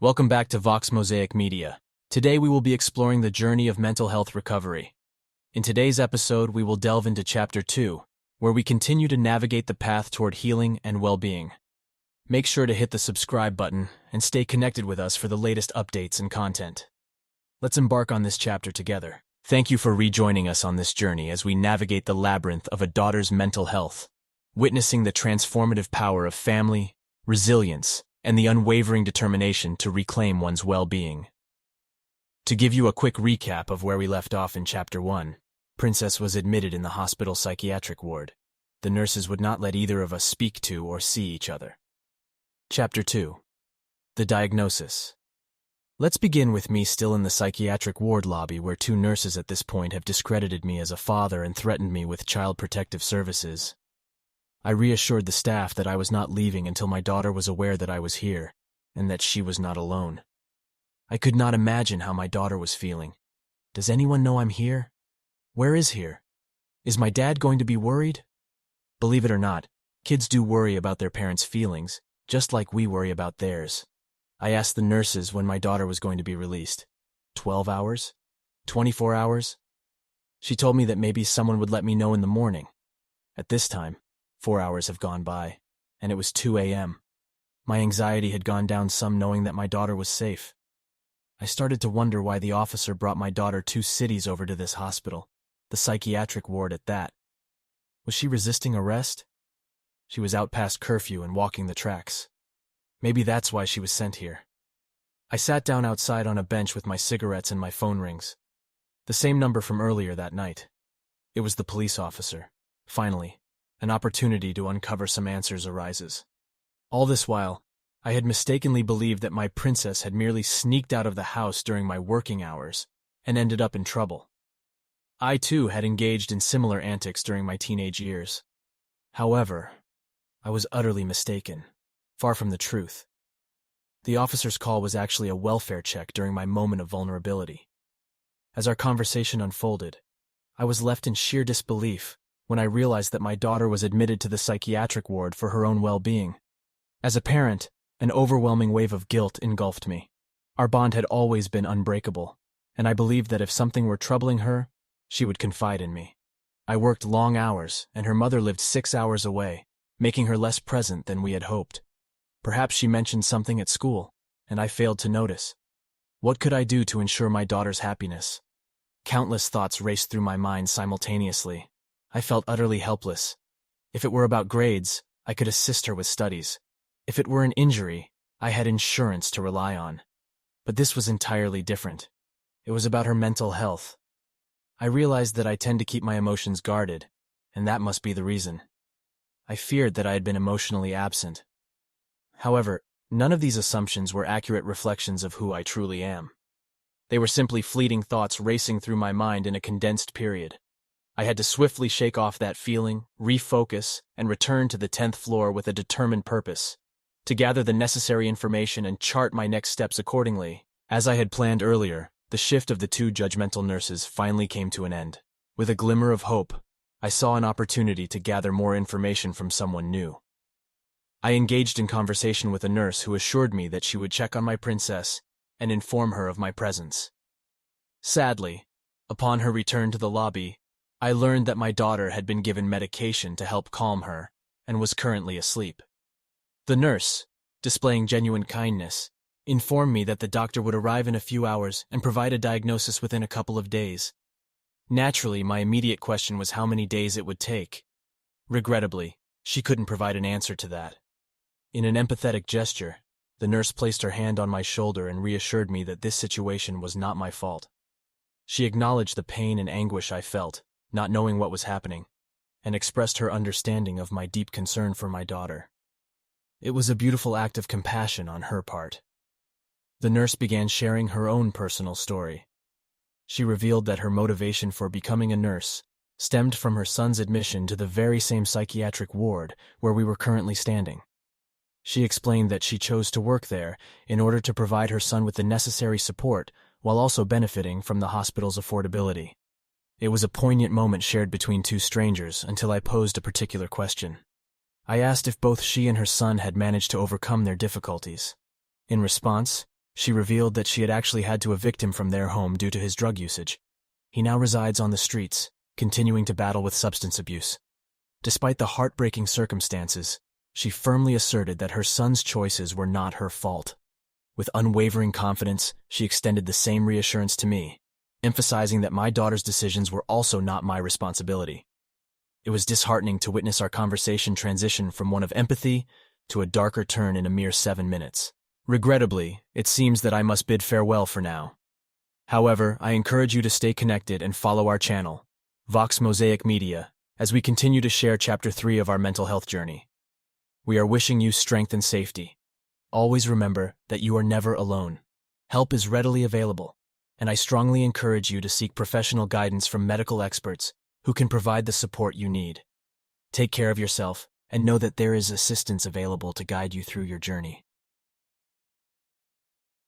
Welcome back to Vox Mosaic Media. Today we will be exploring the journey of mental health recovery. In today's episode, we will delve into Chapter 2, where we continue to navigate the path toward healing and well-being. Make sure to hit the subscribe button and stay connected with us for the latest updates and content. Let's embark on this chapter together. Thank you for rejoining us on this journey as we navigate the labyrinth of a daughter's mental health, witnessing the transformative power of family, resilience, and the unwavering determination to reclaim one's well-being. To give you a quick recap of where we left off in Chapter 1, Princess was admitted in the hospital psychiatric ward. The nurses would not let either of us speak to or see each other. Chapter 2. The diagnosis. Let's begin with me still in the psychiatric ward lobby where two nurses at this point have discredited me as a father and threatened me with child protective services. I reassured the staff that I was not leaving until my daughter was aware that I was here, and that she was not alone. I could not imagine how my daughter was feeling. Does anyone know I'm here? Where is here? Is my dad going to be worried? Believe it or not, kids do worry about their parents' feelings, just like we worry about theirs. I asked the nurses when my daughter was going to be released. 12 hours? 24 hours? She told me that maybe someone would let me know in the morning. At this time, 4 hours have gone by, and it was 2 a.m. My anxiety had gone down some knowing that my daughter was safe. I started to wonder why the officer brought my daughter 2 cities over to this hospital, the psychiatric ward at that. Was she resisting arrest? She was out past curfew and walking the tracks. Maybe that's why she was sent here. I sat down outside on a bench with my cigarettes and my phone rings. The same number from earlier that night. It was the police officer. Finally, an opportunity to uncover some answers arises. All this while, I had mistakenly believed that my princess had merely sneaked out of the house during my working hours and ended up in trouble. I, too, had engaged in similar antics during my teenage years. However, I was utterly mistaken, far from the truth. The officer's call was actually a welfare check during my moment of vulnerability. As our conversation unfolded, I was left in sheer disbelief when I realized that my daughter was admitted to the psychiatric ward for her own well-being. As a parent, an overwhelming wave of guilt engulfed me. Our bond had always been unbreakable, and I believed that if something were troubling her, she would confide in me. I worked long hours, and her mother lived 6 hours away, making her less present than we had hoped. Perhaps she mentioned something at school, and I failed to notice. What could I do to ensure my daughter's happiness? Countless thoughts raced through my mind simultaneously. I felt utterly helpless. If it were about grades, I could assist her with studies. If it were an injury, I had insurance to rely on. But this was entirely different. It was about her mental health. I realized that I tend to keep my emotions guarded, and that must be the reason. I feared that I had been emotionally absent. However, none of these assumptions were accurate reflections of who I truly am. They were simply fleeting thoughts racing through my mind in a condensed period. I had to swiftly shake off that feeling, refocus, and return to the 10th floor with a determined purpose, to gather the necessary information and chart my next steps accordingly. As I had planned earlier, the shift of the 2 judgmental nurses finally came to an end. With a glimmer of hope, I saw an opportunity to gather more information from someone new. I engaged in conversation with a nurse who assured me that she would check on my princess and inform her of my presence. Sadly, upon her return to the lobby, I learned that my daughter had been given medication to help calm her and was currently asleep. The nurse, displaying genuine kindness, informed me that the doctor would arrive in a few hours and provide a diagnosis within a couple of days. Naturally, my immediate question was how many days it would take. Regrettably, she couldn't provide an answer to that. In an empathetic gesture, the nurse placed her hand on my shoulder and reassured me that this situation was not my fault. She acknowledged the pain and anguish I felt, not knowing what was happening, and expressed her understanding of my deep concern for my daughter. It was a beautiful act of compassion on her part. The nurse began sharing her own personal story. She revealed that her motivation for becoming a nurse stemmed from her son's admission to the very same psychiatric ward where we were currently standing. She explained that she chose to work there in order to provide her son with the necessary support while also benefiting from the hospital's affordability. It was a poignant moment shared between 2 strangers until I posed a particular question. I asked if both she and her son had managed to overcome their difficulties. In response, She revealed that she had actually had to evict him from their home due to his drug usage. He now resides on the streets, continuing to battle with substance abuse. Despite the heartbreaking circumstances, she firmly asserted that her son's choices were not her fault. With unwavering confidence, she extended the same reassurance to me, emphasizing that my daughter's decisions were also not my responsibility. It was disheartening to witness our conversation transition from one of empathy to a darker turn in a mere 7 minutes. Regrettably, it seems that I must bid farewell for now. However, I encourage you to stay connected and follow our channel, Vox Mosaic Media, as we continue to share Chapter 3 of our mental health journey. We are wishing you strength and safety. Always remember that you are never alone. Help is readily available, and I strongly encourage you to seek professional guidance from medical experts who can provide the support you need. Take care of yourself and know that there is assistance available to guide you through your journey.